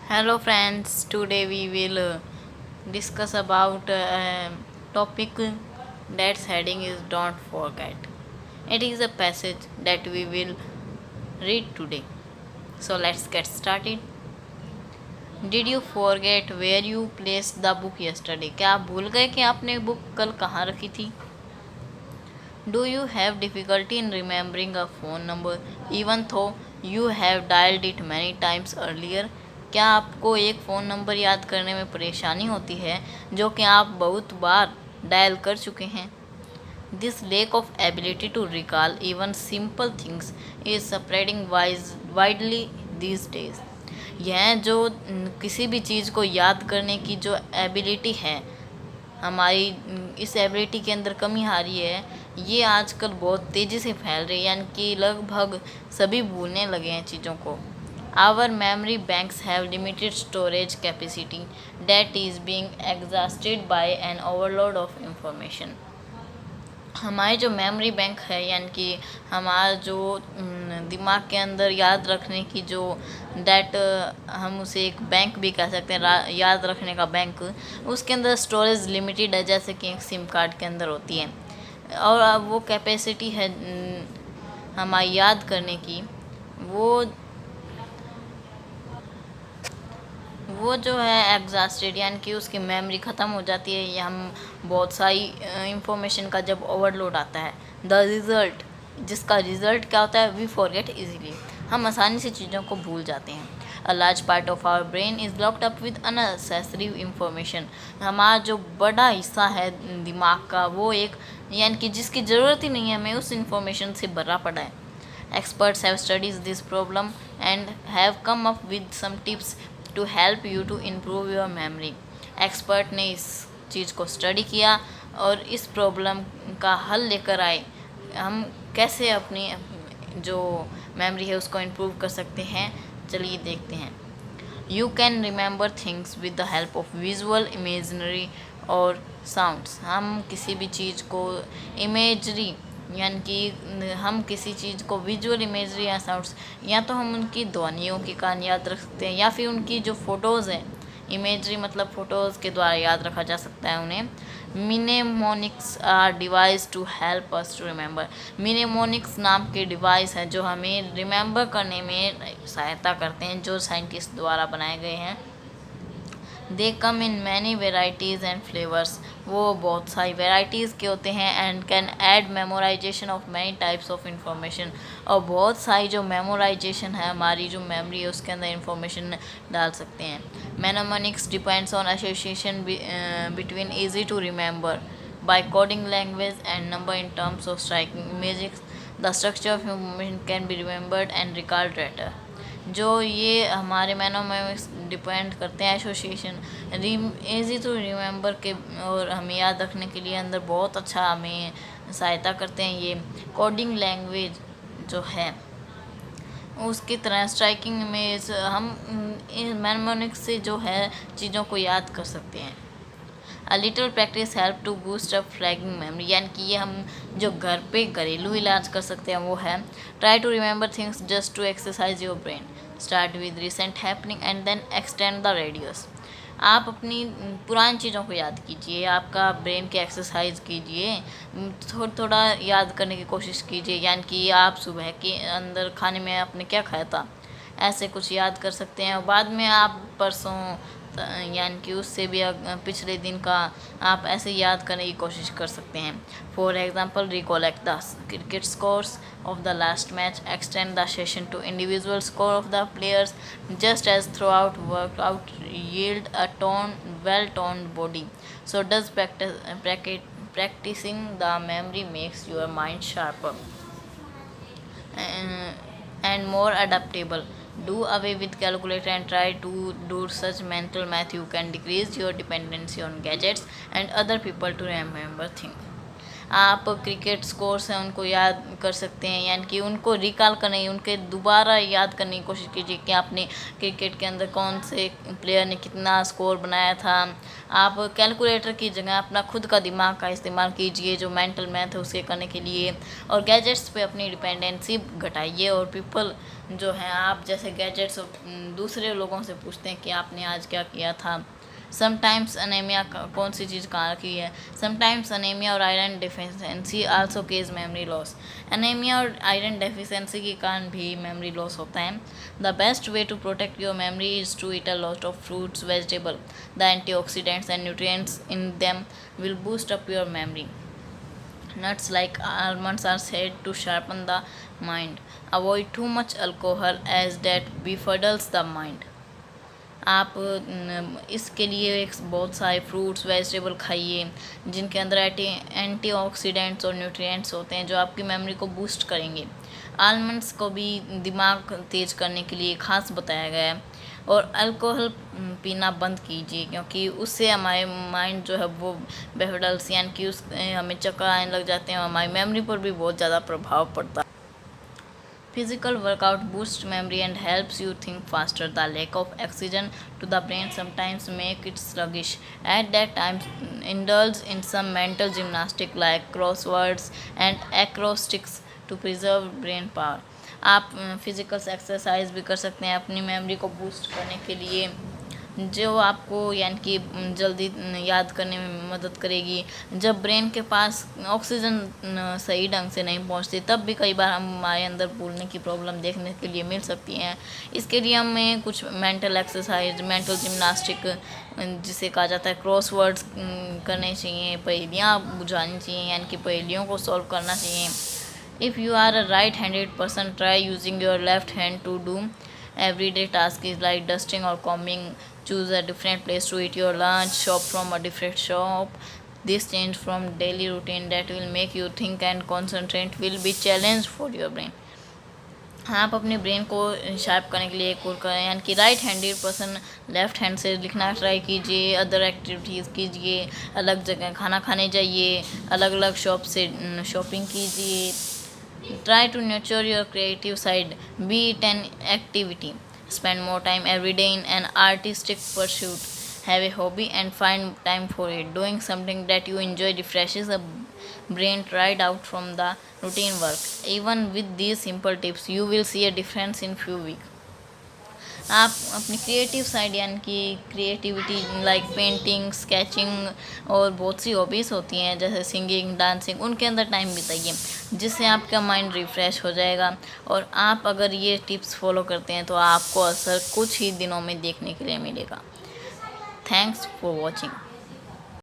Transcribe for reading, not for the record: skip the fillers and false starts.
Hello friends, today we will discuss about a topic that's heading is don't forget. It is a passage that we will read today. So let's get started. Did you forget where you placed the book yesterday? क्या आप भूल गए कि आपने book कल कहाँ रखी थी? Do you have difficulty in remembering a phone number even though you have dialed it many times earlier? क्या आपको एक फ़ोन नंबर याद करने में परेशानी होती है जो कि आप बहुत बार डायल कर चुके हैं? This lack of ability to recall even simple things is spreading widely these days. यह जो किसी भी चीज़ को याद करने की जो एबिलिटी है, हमारी इस एबिलिटी के अंदर कमी आ रही है, ये आजकल बहुत तेज़ी से फैल रही है, यानी कि लगभग सभी भूलने लगे हैं चीज़ों को. Our memory banks have limited storage capacity that is being exhausted by an overload of information. हमारे जो मेमोरी बैंक है, यानी कि हमारा जो दिमाग के अंदर याद रखने की जो डेट, हम उसे एक बैंक भी कह सकते हैं, याद रखने का बैंक, उसके अंदर स्टोरेज लिमिटेड है, जैसे कि एक सिम कार्ड के अंदर होती है. और अब वो कैपेसिटी है हमारी याद करने की, वो जो है एग्जॉस्टेड, यानी कि उसकी मेमोरी ख़त्म हो जाती है. या हम बहुत सारी इंफॉर्मेशन का जब ओवरलोड आता है, द रिज़ल्ट, जिसका रिज़ल्ट क्या होता है, वी फॉरगेट इजीली, हम आसानी से चीज़ों को भूल जाते हैं. A large part of our brain is blocked up with unnecessary information. हमारा जो बड़ा हिस्सा है दिमाग का, वो एक, यानी कि जिसकी ज़रूरत ही नहीं है, हमें उस इंफॉर्मेशन से भरा पड़ा है. Experts have studied this problem and have come up with some tips to help you to improve your memory. Expert ने इस चीज़ को स्टडी किया और इस प्रॉब्लम का हल लेकर आए. हम कैसे अपनी जो मेमोरी है उसको इम्प्रूव कर सकते हैं, चलिए देखते हैं. You can remember things with the help of visual, imaginary और साउंड्स. हम किसी भी चीज़ को इमेजरी, यानी कि हम किसी चीज़ को विजुअल, इमेजरी या साउंड्स, या तो हम उनकी ध्वनियों के कान याद रख सकते हैं, या फिर उनकी जो फ़ोटोज़ हैं, इमेजरी मतलब फ़ोटोज़ के द्वारा याद रखा जा सकता है उन्हें. Mnemonics are device to help us to remember. Mnemonics नाम के डिवाइस हैं जो हमें रिमेंबर करने में सहायता करते हैं, जो साइंटिस्ट द्वारा बनाए गए हैं. They come in many varieties and flavours. वो बहुत सारी वेराइटीज़ के होते हैं. And can aid memorization of many types of information. और बहुत सारी जो मेमोराइजेशन है, हमारी जो मेमोरी है उसके अंदर इंफॉर्मेशन डाल सकते हैं. Mnemonics depends on association between easy to remember by coding language and number in terms of striking images. The structure of information can be remembered and recalled later. जो ये हमारे मैनोमेमिक्स डिपेंड करते हैं एसोसिएशन, ईजी टू रिमेंबर के, और हमें याद रखने के लिए अंदर बहुत अच्छा हमें सहायता करते हैं. ये कोडिंग लैंग्वेज जो है उसकी तरह स्ट्राइकिंग इमेज, हम मैनोमेमिक्स से जो है चीज़ों को याद कर सकते हैं. A little practice help to boost up flagging memory. यानी कि ये हम जो घर पे घरेलू इलाज कर सकते हैं वो है. Try to remember things just to exercise your brain. Start with recent happening and then extend the radius. आप अपनी पुरानी चीज़ों को याद कीजिए, आपका ब्रेन की एक्सरसाइज कीजिए, थोड़ा थोड़ा याद करने की कोशिश कीजिए. यानी कि आप सुबह के अंदर खाने में आपने क्या खाया था, ऐसे कुछ याद कर सकते हैं. और बाद में आप परसों, यानी कि उससे भी पिछले दिन का आप ऐसे याद करने की कोशिश कर सकते हैं. For example, recollect the cricket scores of the last match, extend the session to individual score of the players, just as throughout workout yield a well-toned body. So does practicing the memory makes your mind sharper and more adaptable. Do away with calculator and try to do such mental math. You can decrease your dependency on gadgets and other people to remember things. आप cricket scores हैं उनको याद कर सकते हैं, यानी कि उनको रिकॉल करने, उनके दोबारा याद करने की कोशिश कीजिए कि आपने क्रिकेट के अंदर कौन से प्लेयर ने कितना स्कोर बनाया था। आप कैलकुलेटर की जगह अपना खुद का दिमाग का इस्तेमाल कीजिए जो मेंटल मैथ है उसे करने के लिए, और गैजेट्स पे अपनी डिपेंडेंसी घटाइए। और पीपल जो हैं, आप जैसे गैजेट्स दूसरे लोगों से पूछते हैं कि आपने आज क्या किया था। समटाइम्स अनेमिया, कौन सी चीज़ कहाँ रखी है। समटाइम्स अनेमिया और iron deficiency also causes memory loss. Anaemia और आयरन डेफिशिएंसी के कारण भी मेमोरी लॉस होता है। The best way to protect your memory is to eat a lot of fruits, vegetable. The antioxidants and nutrients in them will boost up your memory. Nuts like almonds are said to sharpen the mind. Avoid too much alcohol as that befuddles the mind. आप इसके लिए एक बहुत सारे fruits vegetable खाइए जिनके अंदर antioxidants और न्यूट्रिएंट्स होते हैं जो आपकी मेमोरी को बूस्ट करेंगे। आलमंड्स को भी दिमाग तेज करने के लिए खास बताया गया है। और अल्कोहल पीना बंद कीजिए क्योंकि उससे हमारे माइंड जो है वो बेफडल्स, यानी कि उस हमें चक्कर आने लग जाते हैं, हमारी मेमोरी पर भी बहुत ज़्यादा प्रभाव पड़ता है। Physical workout boosts memory and helps you think faster. The lack of oxygen to the brain sometimes make it sluggish. At that time, indulge in some mental gymnastic like crosswords and acrostics to preserve brain power. आप physical exercise भी कर सकते हैं अपनी memory को boost करने के लिए, जो आपको यानी कि जल्दी याद करने में मदद करेगी। जब ब्रेन के पास ऑक्सीजन सही ढंग से नहीं पहुंचती तब भी कई बार हमारे अंदर भूलने की प्रॉब्लम देखने के लिए मिल सकती हैं। इसके लिए हमें कुछ मेंटल एक्सरसाइज, मेंटल जिम्नास्टिक जिसे कहा जाता है, क्रॉसवर्ड्स करने चाहिए, पहेलियाँ बुझानी चाहिए, यानी कि पहेलियों को सॉल्व करना चाहिए। If you are a right-handed person, try using your left hand to do everyday tasks like dusting or combing. Choose a different place to eat your lunch. Shop from a different shop. This change from daily routine that will make you think and concentrate will be challenge for your brain. आप अपने brain को sharp करने के लिए एक और करें, यानी कि right handed person left hand से लिखना ट्राई कीजिए, अदर एक्टिविटीज़ कीजिए, अलग जगह खाना खाने जाइए, अलग अलग शॉप से शॉपिंग कीजिए। Try to nurture your creative side, be it an activity. Spend more time every day in an artistic pursuit. Have a hobby and find time for it. Doing something that you enjoy refreshes the brain right out from the routine work. Even with these simple tips, you will see a difference in few weeks. आप अपनी creative side, यानी कि creativity like painting, sketching और बहुत सी hobbies होती हैं जैसे singing, dancing, उनके अंदर टाइम बिताइए जिससे आपका माइंड रिफ़्रेश हो जाएगा। और आप अगर ये टिप्स फॉलो करते हैं तो आपको असर कुछ ही दिनों में देखने के लिए मिलेगा। Thanks for watching.